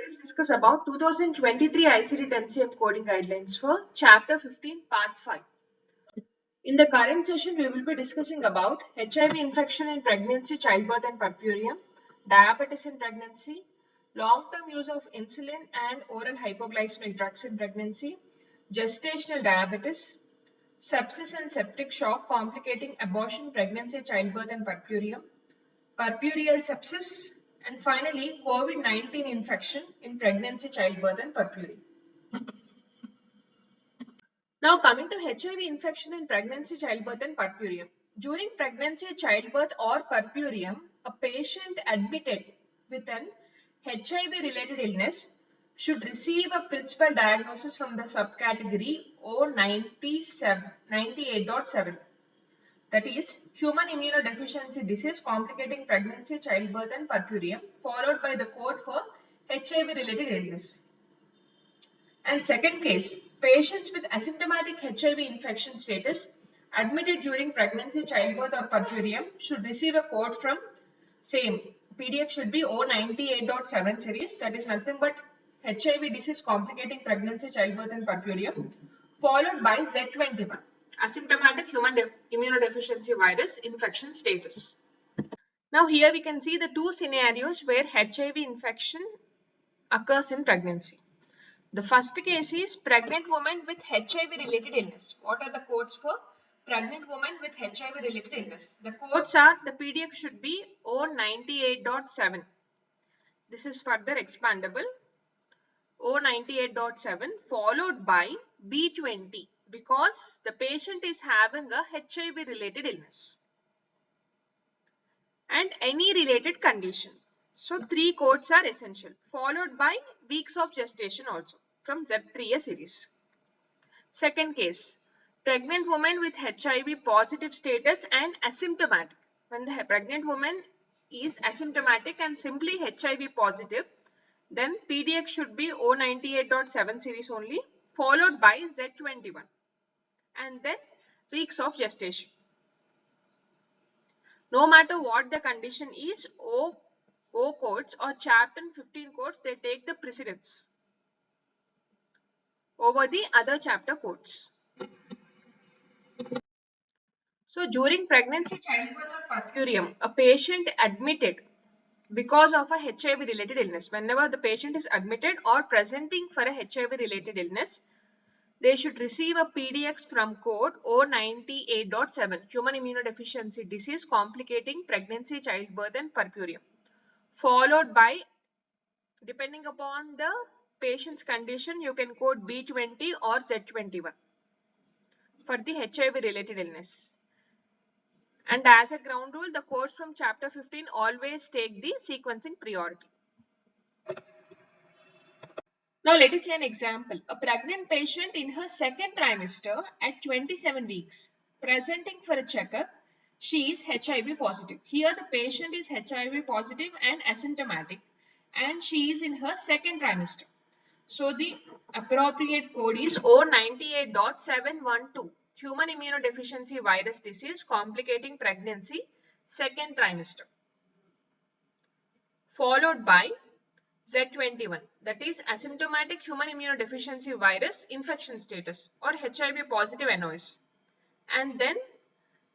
let us discuss about 2023 ICD-10 coding guidelines for Chapter 15, Part 5. In the current session, we will be discussing about HIV infection in pregnancy, childbirth and puerperium, diabetes in pregnancy, long-term use of insulin and oral hypoglycemic drugs in pregnancy, gestational diabetes, sepsis and septic shock complicating abortion, pregnancy, childbirth and puerperium, puerperal sepsis, and finally COVID-19 infection in pregnancy, childbirth and puerperium. Now coming to HIV infection in pregnancy, childbirth and puerperium. During pregnancy, childbirth or puerperium, a patient admitted with an HIV related illness should receive a principal diagnosis from the subcategory O98.7, that is human immunodeficiency disease complicating pregnancy, childbirth and puerperium, followed by the code for HIV related illness. And second case, patients with asymptomatic HIV infection status admitted during pregnancy, childbirth or puerperium should receive a code from same. PDX should be O98.7 series, that is nothing but HIV disease complicating pregnancy, childbirth and puerperium, followed by Z21, asymptomatic human immunodeficiency virus infection status. Now here we can see the two scenarios where HIV infection occurs in pregnancy. The first case is pregnant woman with HIV related illness. What are the codes for pregnant woman with HIV related illness? The codes are, the PDX should be O98.7. This is further expandable. O98.7 followed by B20 because the patient is having a HIV related illness and any related condition. So three codes are essential, followed by weeks of gestation also from Z3A series. Second case, pregnant woman with HIV positive status and asymptomatic. When the pregnant woman is asymptomatic and simply HIV positive, then PDX should be O98.7 series only, followed by Z21 and then weeks of gestation. No matter what the condition is, O codes or chapter 15 codes, they take the precedence over the other chapter codes. So during pregnancy, childbirth or puerperium, a patient admitted because of a HIV related illness. Whenever the patient is admitted or presenting for a HIV related illness, they should receive a PDX from code O98.7, human immunodeficiency disease complicating pregnancy, childbirth and puerperium, followed by, depending upon the patient's condition, you can code B20 or Z21 for the HIV related illness. And as a ground rule, the codes from chapter 15 always take the sequencing priority. Now let us see an example. A pregnant patient in her second trimester at 27 weeks presenting for a checkup. She is HIV positive. Here the patient is HIV positive and asymptomatic and she is in her second trimester. So the appropriate code is O98.712, human immunodeficiency virus disease complicating pregnancy, second trimester, followed by Z21, that is asymptomatic human immunodeficiency virus infection status or HIV positive NOS, and then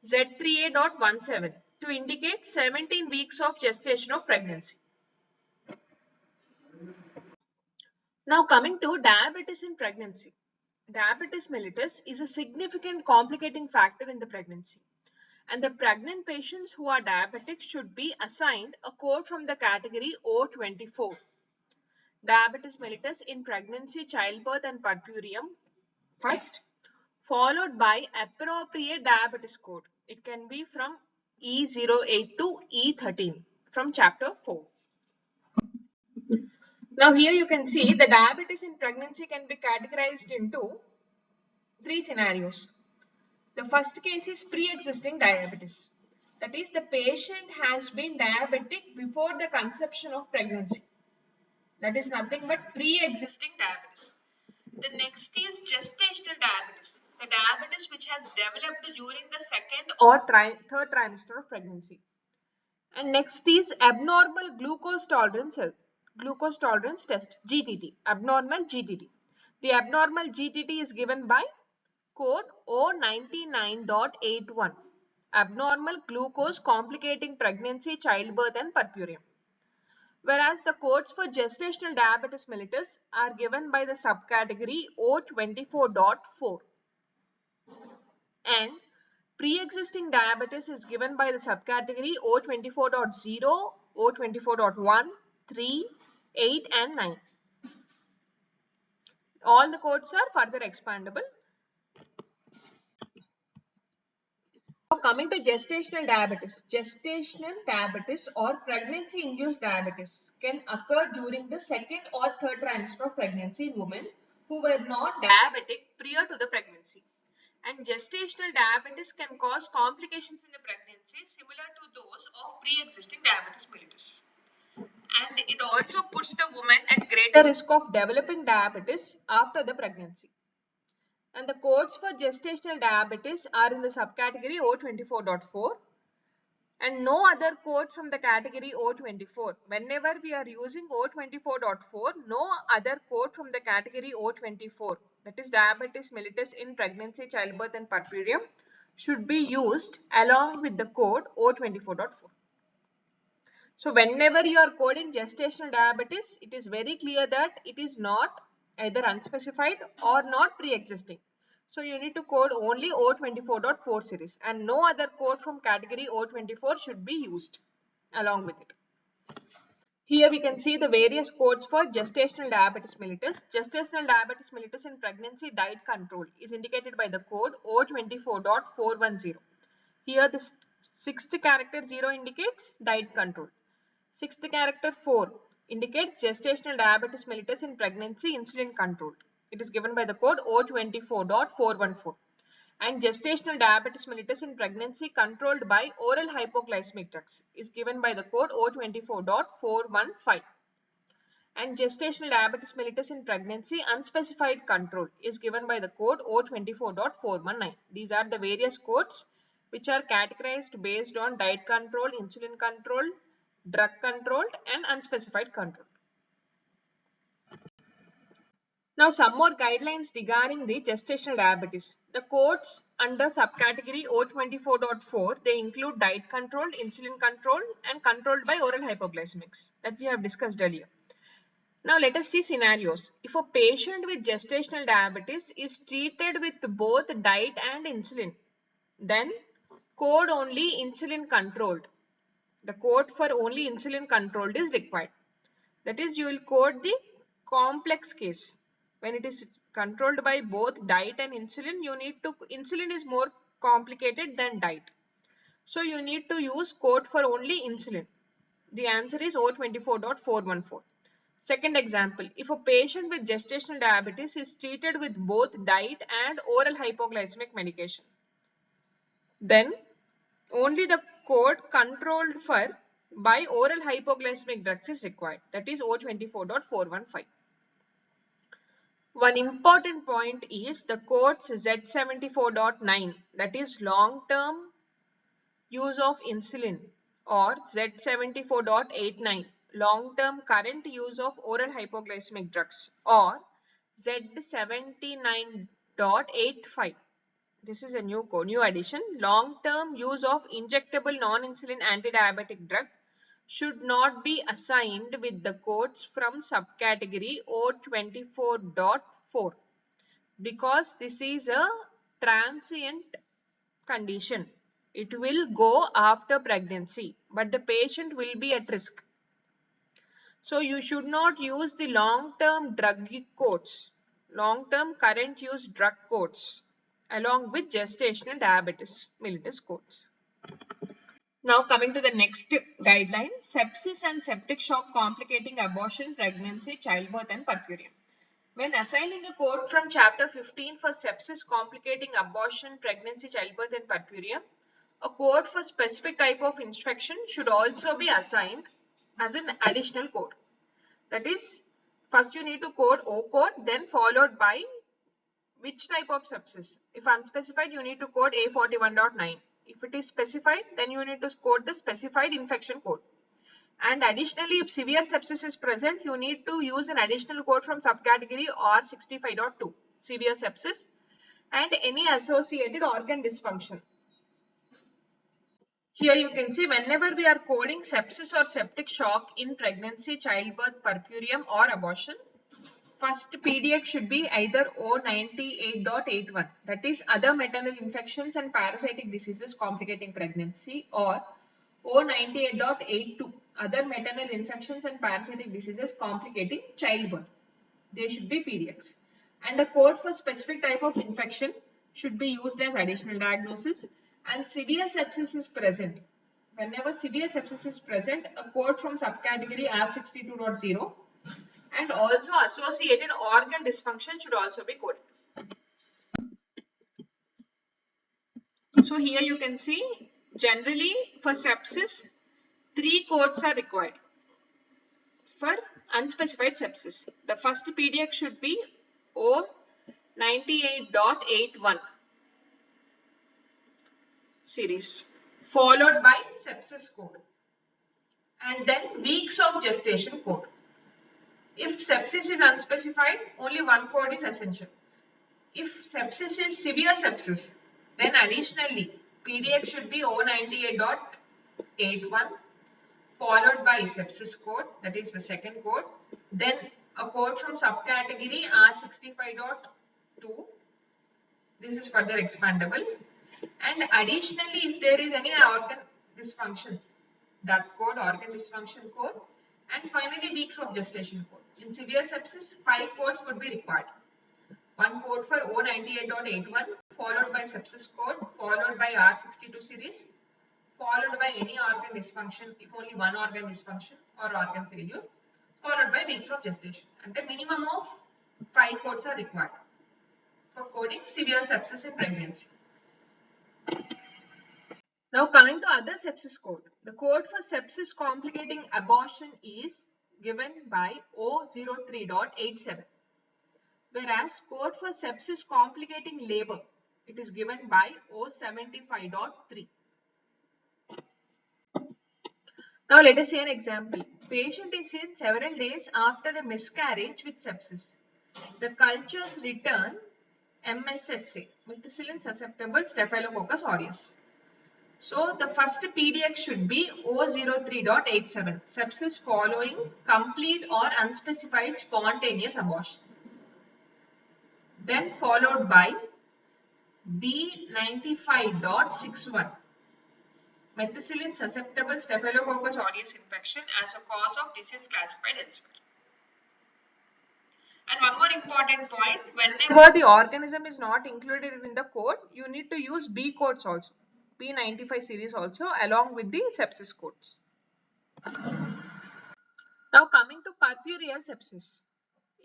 Z3A.17 to indicate 17 weeks of gestation of pregnancy. Now coming to diabetes in pregnancy. Diabetes mellitus is a significant complicating factor in the pregnancy, and the pregnant patients who are diabetic should be assigned a code from the category O24. Diabetes mellitus in pregnancy, childbirth and puerperium first, followed by appropriate diabetes code. It can be from E08 to E13 from chapter 4. Now here you can see the diabetes in pregnancy can be categorized into three scenarios. The first case is pre-existing diabetes. That is, the patient has been diabetic before the conception of pregnancy. That is nothing but pre-existing diabetes. The next is gestational diabetes. The diabetes which has developed during the second or third trimester of pregnancy. And next is abnormal glucose tolerance glucose tolerance test, GTT, abnormal GTT. The abnormal GTT is given by code O99.81, abnormal glucose complicating pregnancy, childbirth and puerperium. Whereas the codes for gestational diabetes mellitus are given by the subcategory O24.4 and pre-existing diabetes is given by the subcategory O24.0, O24.1, 3, 8 and 9. All the codes are further expandable. Now coming to gestational diabetes or pregnancy-induced diabetes can occur during the second or third trimester of pregnancy in women who were not diabetic prior to the pregnancy. And gestational diabetes can cause complications in the pregnancy similar to those of pre-existing diabetes mellitus. And it also puts the woman at greater risk of developing diabetes after the pregnancy. And the codes for gestational diabetes are in the subcategory O24.4 and no other codes from the category O24. Whenever we are using O24.4, no other code from the category O24, that is diabetes mellitus in pregnancy, childbirth and puerperium, should be used along with the code O24.4. So whenever you are coding gestational diabetes, it is very clear that it is not either unspecified or not pre-existing. So you need to code only O24.4 series and no other code from category O24 should be used along with it. Here we can see the various codes for gestational diabetes mellitus. Gestational diabetes mellitus in pregnancy diet control is indicated by the code O24.410. Here the sixth character 0 indicates diet control. Sixth character 4 indicates gestational diabetes mellitus in pregnancy insulin controlled. It is given by the code O24.414. And gestational diabetes mellitus in pregnancy controlled by oral hypoglycemic drugs is given by the code O24.415. And gestational diabetes mellitus in pregnancy unspecified control is given by the code O24.419. These are the various codes which are categorized based on diet control, insulin control, drug controlled and unspecified control. Now some more guidelines regarding the gestational diabetes. The codes under subcategory O24.4, they include diet controlled, insulin controlled and controlled by oral hypoglycemics that we have discussed earlier. Now let us see scenarios. If a patient with gestational diabetes is treated with both diet and insulin, then code only insulin controlled. The code for only insulin controlled is required. That is, you will code the complex case. When it is controlled by both diet and insulin, insulin is more complicated than diet. So you need to use code for only insulin. The answer is O24.414. Second example, if a patient with gestational diabetes is treated with both diet and oral hypoglycemic medication, then only the code controlled for by oral hypoglycemic drugs is required. That is O24.415. One important point is the codes Z74.9, that is long-term use of insulin, or Z74.89, long-term current use of oral hypoglycemic drugs, or Z79.85. This is a new addition. Long-term use of injectable non-insulin anti-diabetic drug should not be assigned with the codes from subcategory O24.4 because this is a transient condition. It will go after pregnancy, but the patient will be at risk. So you should not use the long-term drug codes, long-term current use drug codes along with gestational diabetes mellitus codes. Now coming to the next guideline, sepsis and septic shock complicating abortion, pregnancy, childbirth and puerperium. When assigning a code from chapter 15 for sepsis complicating abortion, pregnancy, childbirth and puerperium, a code for specific type of infection should also be assigned as an additional code. That is, first you need to code O code, then followed by which type of sepsis. If unspecified, you need to code A41.9. If it is specified, then you need to code the specified infection code. And additionally, if severe sepsis is present, you need to use an additional code from subcategory R65.2, severe sepsis, and any associated organ dysfunction. Here you can see whenever we are coding sepsis or septic shock in pregnancy, childbirth, puerperium or abortion, first PDX should be either O98.81, that is other maternal infections and parasitic diseases complicating pregnancy, or O98.82, other maternal infections and parasitic diseases complicating childbirth. They should be PDX. And a code for specific type of infection should be used as additional diagnosis. And severe sepsis is present. Whenever severe sepsis is present, a code from subcategory R62.0 and also associated organ dysfunction should also be coded. So here you can see generally for sepsis, 3 codes are required for unspecified sepsis. The first PDX should be O98.81 series, followed by sepsis code, and then weeks of gestation code. If sepsis is unspecified, only one code is essential. If sepsis is severe sepsis, then additionally PDX should be O98.81 followed by sepsis code, that is the second code, then a code from subcategory R65.2. This is further expandable. And additionally, if there is any organ dysfunction, that code, organ dysfunction code, and finally weeks of gestation code. In severe sepsis, 5 codes would be required. One code for O98.81 followed by sepsis code, followed by R62 series, followed by any organ dysfunction, if only one organ dysfunction or organ failure, followed by weeks of gestation. And a minimum of 5 codes are required for coding severe sepsis in pregnancy. Now coming to other sepsis code. The code for sepsis complicating abortion is given by O03.87. Whereas code for sepsis complicating labor, it is given by O75.3. Now let us see an example. Patient is in several days after the miscarriage with sepsis. The cultures return MSSA, methicillin susceptible Staphylococcus aureus. So the first PDX should be O03.87, sepsis following complete or unspecified spontaneous abortion. Then followed by B95.61, methicillin susceptible Staphylococcus aureus infection as a cause of disease classified elsewhere. And one more important point, whenever the organism is not included in the code, you need to use B codes also, B95 series also along with the sepsis codes. Now coming to puerperal sepsis.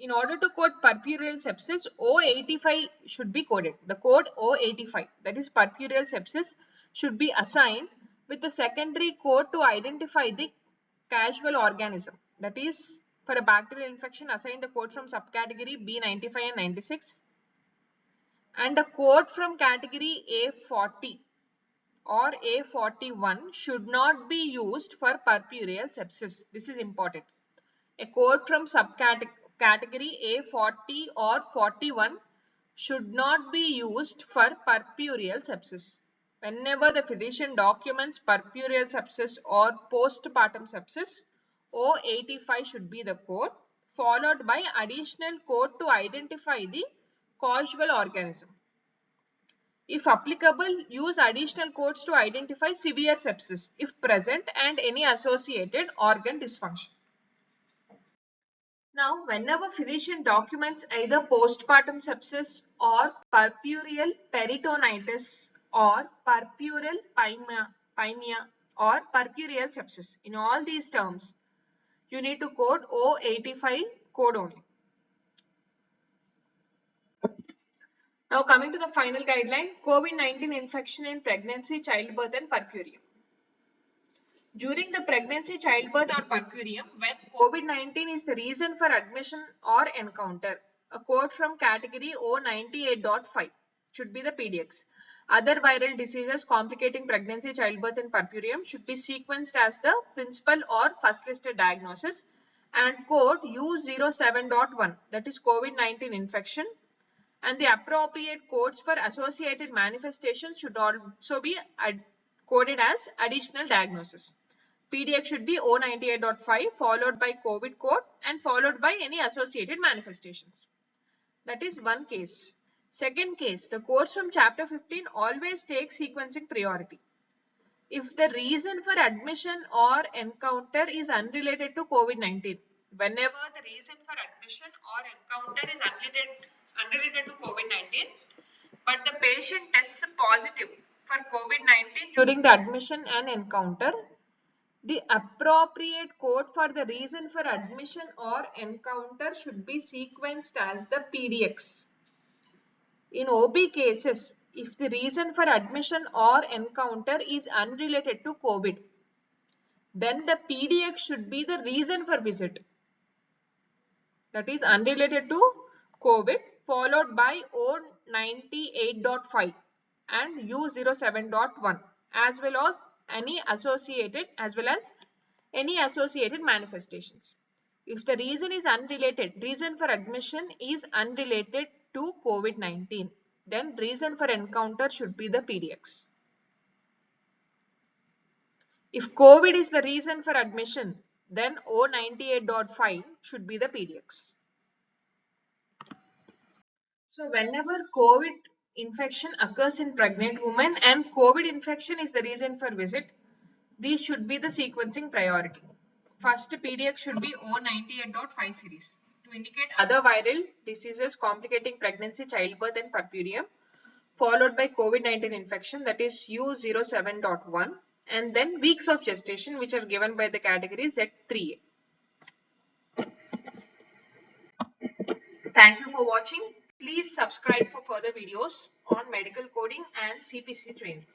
In order to code puerperal sepsis, O85 should be coded. The code O85, that is puerperal sepsis, should be assigned with the secondary code to identify the causal organism. That is, for a bacterial infection, assign the code from subcategory B95 and 96, and a code from category A40 or A41 should not be used for puerperal sepsis. This is important. A code from subcategory A40 or 41 should not be used for puerperal sepsis. Whenever the physician documents puerperal sepsis or postpartum sepsis, O85 should be the code, followed by additional code to identify the causal organism. If applicable, use additional codes to identify severe sepsis if present and any associated organ dysfunction. Now, whenever physician documents either postpartum sepsis or puerperal peritonitis or puerperal pymia or puerperal sepsis, in all these terms, you need to code O85 code only. Now coming to the final guideline, COVID-19 infection in pregnancy, childbirth and puerperium. During the pregnancy, childbirth or puerperium, when COVID-19 is the reason for admission or encounter, a code from category O98.5 should be the PDX. Other viral diseases complicating pregnancy, childbirth and puerperium should be sequenced as the principal or first listed diagnosis, and code U07.1, that is COVID-19 infection, and the appropriate codes for associated manifestations should also be coded as additional diagnosis. PDX should be O98.5 followed by COVID code and followed by any associated manifestations. That is one case. Second case, the codes from chapter 15 always take sequencing priority. If the reason for admission or encounter is unrelated to COVID-19, whenever the reason for admission or encounter is unrelated to COVID-19, but the patient tests positive for COVID-19 during the admission and encounter, the appropriate code for the reason for admission or encounter should be sequenced as the PDX. In OB cases, if the reason for admission or encounter is unrelated to COVID, then the PDX should be the reason for visit. That is unrelated to COVID followed by O98.5 and U07.1 as well as any associated manifestations. If the reason is unrelated, reason for admission is unrelated to COVID-19, then reason for encounter should be the PDX. If COVID is the reason for admission, then O98.5 should be the PDX. So whenever COVID infection occurs in pregnant women and COVID infection is the reason for visit, these should be the sequencing priority. First PDX should be O98.5 series to indicate other viral diseases complicating pregnancy, childbirth and puerperium, followed by COVID-19 infection, that is U07.1, and then weeks of gestation, which are given by the category Z3A. Thank you for watching. Please subscribe for further videos on medical coding and CPC training.